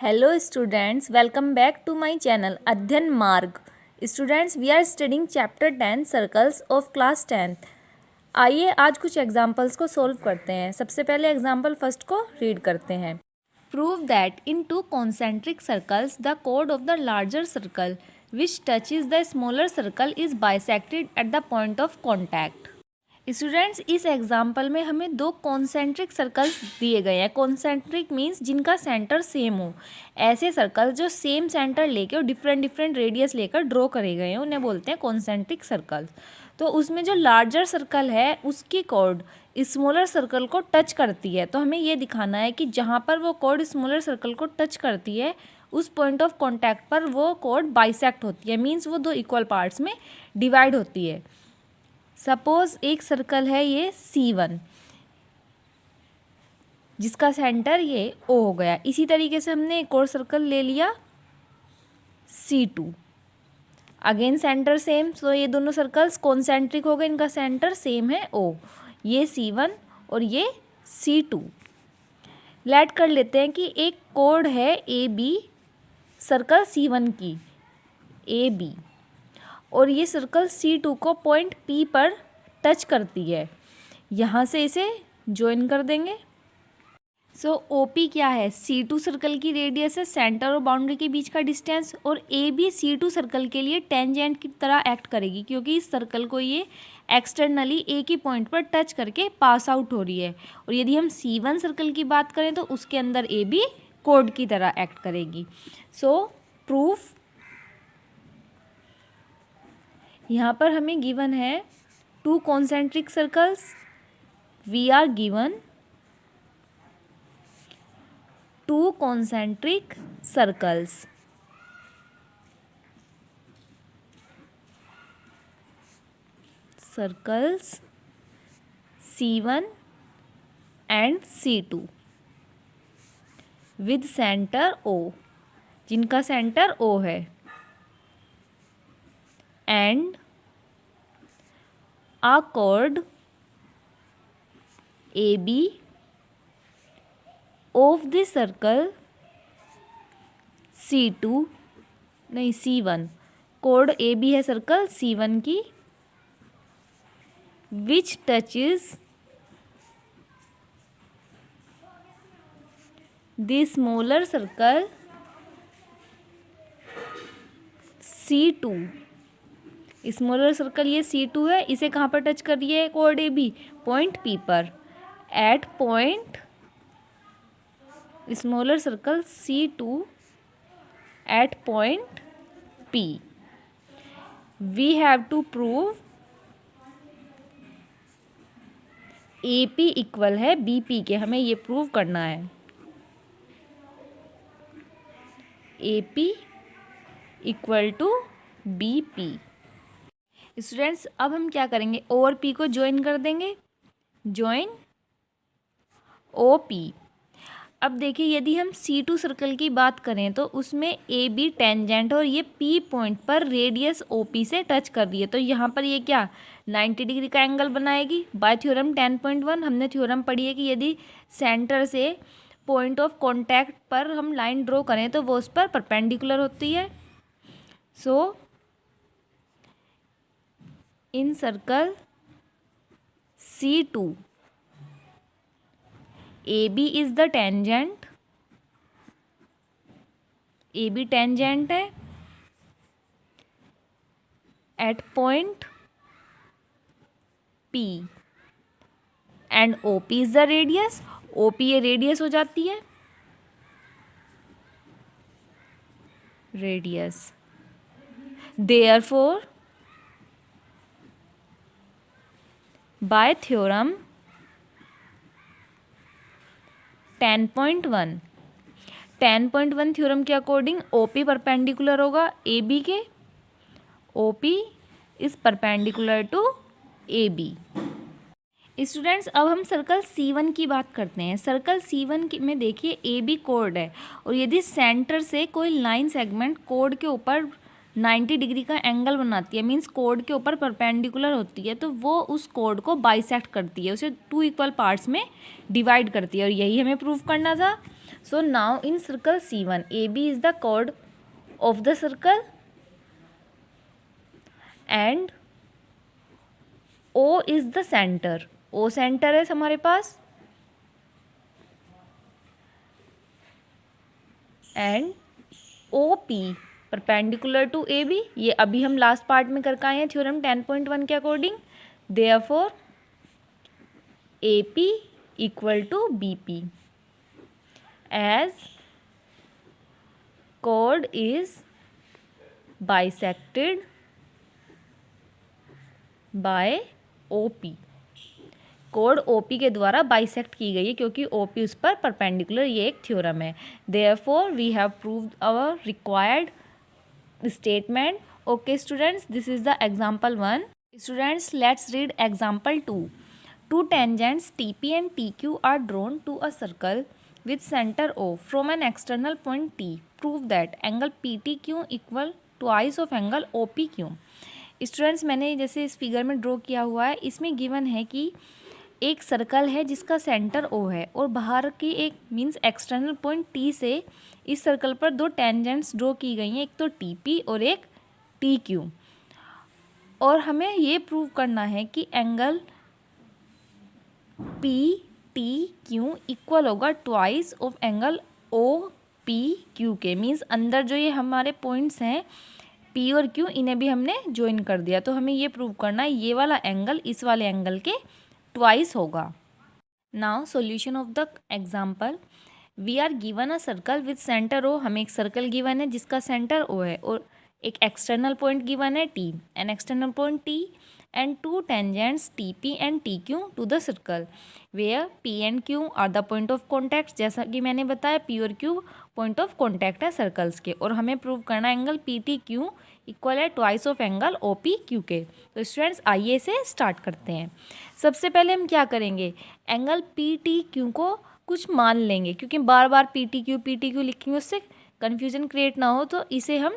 Hello students, welcome back to my channel अध्ययन मार्ग। Students, we are studying chapter 10 circles of class 10th। आइए आज कुछ examples को सोल्व करते हैं। सबसे पहले एग्जाम्पल फर्स्ट को रीड करते हैं। Prove that in to concentric circles the code of the larger circle which touches the smaller circle is bisected at the point of contact. Students, इस एग्जाम्पल में हमें दो कॉन्सेंट्रिक सर्कल्स दिए गए हैं। कॉन्सेंट्रिक मीन्स जिनका सेंटर सेम हो। ऐसे सर्कल जो सेम सेंटर लेके और डिफरेंट रेडियस लेकर ड्रॉ करे गए हैं उन्हें बोलते हैं कॉन्सेंट्रिक सर्कल। तो उसमें जो लार्जर सर्कल है उसकी कॉर्ड स्मॉलर सर्कल को टच करती है। तो हमें ये दिखाना है कि जहाँ पर वो कॉर्ड स्मॉलर सर्कल को टच करती है उस पॉइंट ऑफ कॉन्टैक्ट पर वो कॉर्ड बाइसेक्ट होती है, मीन्स वो दो इक्वल पार्ट्स में डिवाइड होती है। सपोज एक सर्कल है ये C1 जिसका सेंटर ये O हो गया। इसी तरीके से हमने एक और सर्कल ले लिया C2, अगेन सेंटर सेम। तो ये दोनों सर्कल्स कॉन्सेंट्रिक हो गए, इनका सेंटर सेम है O। ये C1 और ये C2। लेट कर लेते हैं कि एक कोड है AB सर्कल C1 की AB, और ये सर्कल C2 को पॉइंट P पर टच करती है। यहाँ से इसे ज्वाइन कर देंगे। सो OP क्या है? C2 सर्कल की रेडियस है, सेंटर और बाउंड्री के बीच का डिस्टेंस। और AB C2 सर्कल के लिए टेंजेंट की तरह एक्ट करेगी, क्योंकि इस सर्कल को ये एक्सटर्नली एक ही पॉइंट पर टच करके पास आउट हो रही है। और यदि हम C1 सर्कल की बात करें तो उसके अंदर AB कोड की तरह एक्ट करेगी। सो प्रूफ यहाँ पर हमें गिवन है two concentric circles. We are given two concentric circles. Circles C1 and C2 with centre O, जिनका सेंटर O है, and a chord AB of the circle C2 नहीं C1, कोड AB है circle C1 की, which touches the smaller circle C2। Smaller circle ये C2 है, इसे कहाँ पर टच कर रही है कोड AB? पॉइंट P पर। At point smaller circle C2 at point P we have to prove AP equal है BP के। हमें ये प्रूव करना है AP equal to BP। Students, अब हम क्या करेंगे? O और P को ज्वाइन कर देंगे। Join OP। अब देखिए, यदि हम C2 सर्कल की बात करें तो उसमें AB टेंजेंट और ये P पॉइंट पर रेडियस OP से टच कर रही है। तो यहाँ पर ये क्या 90 डिग्री का एंगल बनाएगी। बाय थ्योरम 10.1 हमने थ्योरम पढ़ी है कि यदि सेंटर से पॉइंट ऑफ कॉन्टैक्ट पर हम लाइन ड्रॉ करें तो वो उस पर परपेंडिकुलर होती है। सो in circle C2 AB is the tangent, AB tangent है at point P and OP is the radius। OP ये रेडियस हो जाती है, radius. therefore by theorem 10.1 theorem के अकॉर्डिंग OP परपेंडिकुलर होगा AB के। OP is perpendicular to AB। Students, अब हम सर्कल C1 की बात करते हैं। सर्कल C1 में देखिए AB कोड है, और यदि सेंटर से कोई लाइन सेगमेंट कोड के ऊपर 90 डिग्री का एंगल बनाती है, मीन्स कोड के ऊपर परपेंडिकुलर होती है, तो वो उस कोड को बाइसेक्ट करती है, उसे टू इक्वल पार्ट्स में डिवाइड करती है। और यही हमें प्रूव करना था। So now in circle C1, AB is the chord of the circle and O is the center. O center है हमारे पास and OP perpendicular to AB. ये अभी हम लास्ट पार्ट में करके आए हैं थ्योरम 10.1 के according. Therefore AP equal to BP as chord is bisected by OP. कोड OP के द्वारा बाइसेक्ट की गई है क्योंकि OP उस पर परपेंडिकुलर, ये एक थ्योरम है. Therefore we have proved our required statement. Okay students, this is the example 1. Students, let's read example 2. Two tangents TP and TQ are drawn to a circle with center O from an external point T. Prove that angle PTQ equal twice of angle OPQ. Students, मैंने जैसे इस figure में draw किया हुआ है, इसमें given है कि एक सर्कल है जिसका सेंटर O है और बाहर की एक मीन्स एक्सटर्नल पॉइंट T से इस सर्कल पर दो टेंजेंट्स ड्रॉ की गई हैं, एक तो TP और एक TQ. और हमें ये प्रूव करना है कि एंगल PTQ इक्वल होगा ट्वाइस ऑफ एंगल OPQ के. मीन्स अंदर जो ये हमारे पॉइंट्स हैं P और Q, इन्हें भी हमने ज्वाइन कर दिया. तो हमें ये प्रूव करना है ये वाला एंगल इस वाले एंगल के ट्वाइस होगा. Now solution of the example. We are given a circle with centre O. हमें एक सर्कल गिवन है जिसका सेंटर O है और एक एक्सटर्नल पॉइंट गिवन है T, an external point T and two tangents TP and TQ to the circle where P and Q are the point of contact. जैसा कि मैंने बताया P और Q पॉइंट ऑफ कॉन्टैक्ट है circles के. और हमें प्रूव करना एंगल PTQ इक्वल है ट्वाइस ऑफ एंगल OPQ के. तो स्टूडेंट्स, आइए से स्टार्ट करते हैं. सबसे पहले हम क्या करेंगे, एंगल PTQ को कुछ मान लेंगे क्योंकि बार बार PTQ लिखेंगे उससे कन्फ्यूजन क्रिएट ना हो. तो इसे हम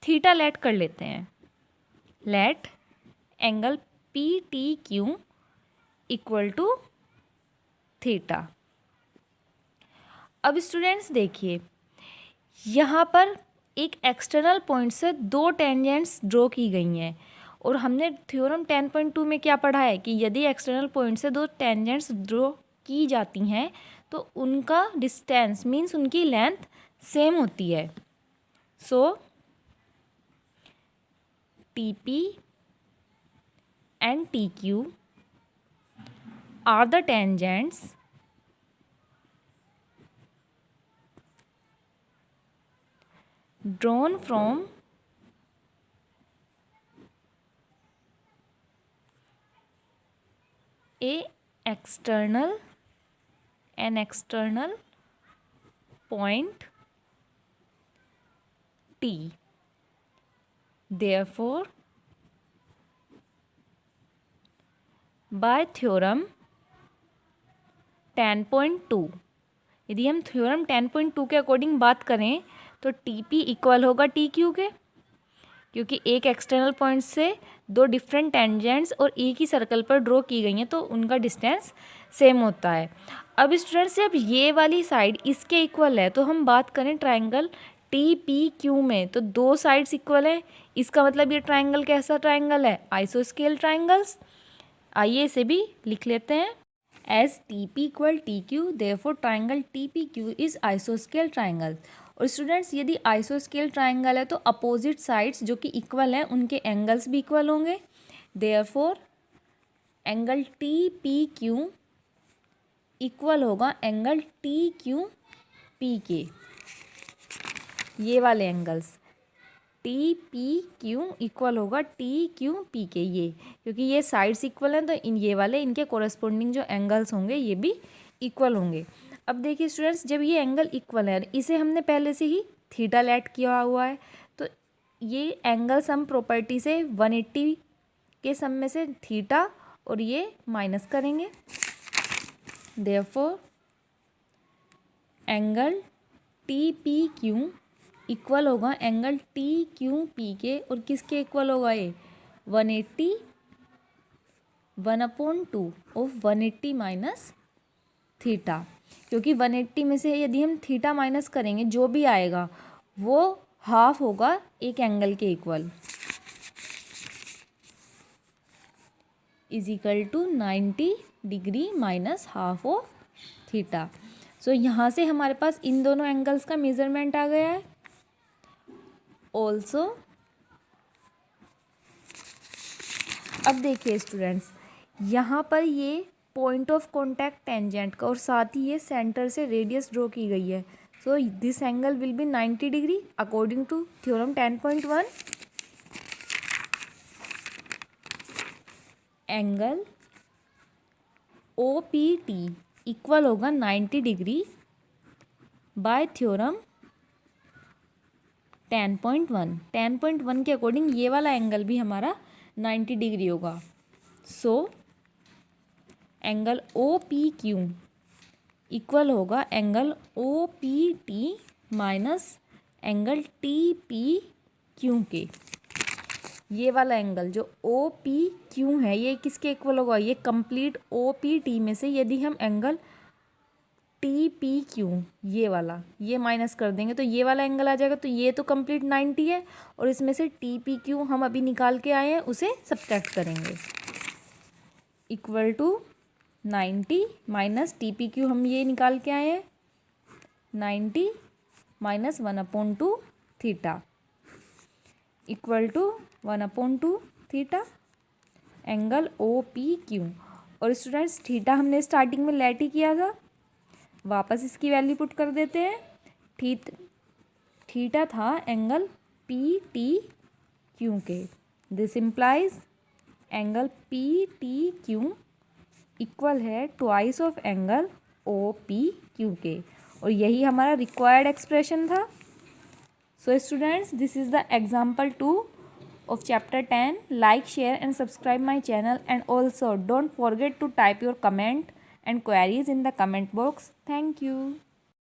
थीटा लेट कर लेते हैं. Let angle PTQ equal to theta. अब स्टूडेंट्स देखिए, यहाँ पर एक एक्सटर्नल पॉइंट से दो टेंजेंट्स ड्रॉ की गई हैं और हमने थ्योरम 10.2 में क्या पढ़ा है कि यदि एक्सटर्नल पॉइंट से दो टेंजेंट्स ड्रॉ की जाती हैं तो उनका डिस्टेंस मीन्स उनकी लेंथ सेम होती है. सो TP and TQ are the tangents drawn from an external point T. Therefore, by theorem 10.2, यदि हम थ्योरम 10.2 के अकॉर्डिंग बात करें तो TP इक्वल होगा TQ के, क्योंकि एक एक्सटर्नल पॉइंट से दो डिफरेंट टेंजेंट्स और एक ही सर्कल पर ड्रॉ की गई हैं तो उनका डिस्टेंस सेम होता है. अब स्टूडेंट्स, जब ये वाली साइड इसके इक्वल है तो हम बात करें ट्राइंगल TPQ में तो दो साइड्स इक्वल है. इसका मतलब ये ट्राइंगल कैसा ट्राइंगल है, आइसोस्केल ट्राइंगल्स. आइए इसे भी लिख लेते हैं. As TP equal TQ therefore triangle TPQ is आइसोस्केल ट्राइंगल. और स्टूडेंट्स, यदि आइसोस्केल ट्राइंगल है तो अपोजिट साइड्स जो कि इक्वल हैं उनके एंगल्स भी इक्वल होंगे. देयरफॉर एंगल TPQ इक्वल होगा एंगल TQP के. ये वाले एंगल्स TPQ इक्वल होगा TQP के, ये क्योंकि ये साइड्स इक्वल हैं तो ये वाले इनके कोरस्पोंडिंग जो एंगल्स होंगे ये भी इक्वल होंगे. अब देखिए स्टूडेंट्स, जब ये एंगल इक्वल है, इसे हमने पहले से ही थीटा लेट किया हुआ है तो ये एंगल सम प्रॉपर्टी से 180 के सम में से थीटा और ये माइनस करेंगे. देयरफॉर एंगल TPQ इक्वल होगा एंगल TQP के. और किसके इक्वल होगा ये 180 1/2 ऑफ 180 माइनस थीटा, क्योंकि 180 में से यदि हम थीटा माइनस करेंगे जो भी आएगा वो हाफ होगा एक एंगल के equal, is equal to 90 degree minus half of theta. So यहाँ से हमारे पास इन दोनों एंगल्स का मेजरमेंट आ गया है। ऑल्सो अब देखिए स्टूडेंट्स, यहाँ पर ये पॉइंट ऑफ कॉन्टैक्ट टेंजेंट का और साथ ही ये सेंटर से रेडियस ड्रॉ की गई है। So this angle will be 90 degree according to theorem 10.1। Angle OPT equal होगा 90 डिग्री बाय थ्योरम 10.1। 10.1 के अकॉर्डिंग ये वाला एंगल भी हमारा 90 डिग्री होगा। सो एंगल OPQ इक्वल होगा angle OPT minus angle TPQ के। ये वाला एंगल जो OPQ है ये किसके इक्वल होगा, ये कंप्लीट OPT में से यदि हम एंगल TPQ ये वाला ये माइनस कर देंगे तो ये वाला एंगल आ जाएगा। तो ये तो कंप्लीट 90 है और इसमें से TPQ हम अभी निकाल के आए हैं उसे सब्ट्रैक्ट करेंगे, इक्वल टू 90 माइनस TPQ हम ये निकाल के आए हैं 90 minus 1/2 theta equal to 1/2 theta angle OPQ। और स्टूडेंट्स थीटा हमने स्टार्टिंग में लेट ही किया था, वापस इसकी वैल्यू पुट कर देते हैं। थीटा था एंगल PTQ के। This implies angle PTQ equal है ट्वाइस ऑफ एंगल OPQ के, और यही हमारा रिक्वायर्ड एक्सप्रेशन था। So students, this is the example 2 of chapter 10. Like, share and subscribe my channel, and also don't forget to type your comment and queries in the comment box. Thank you.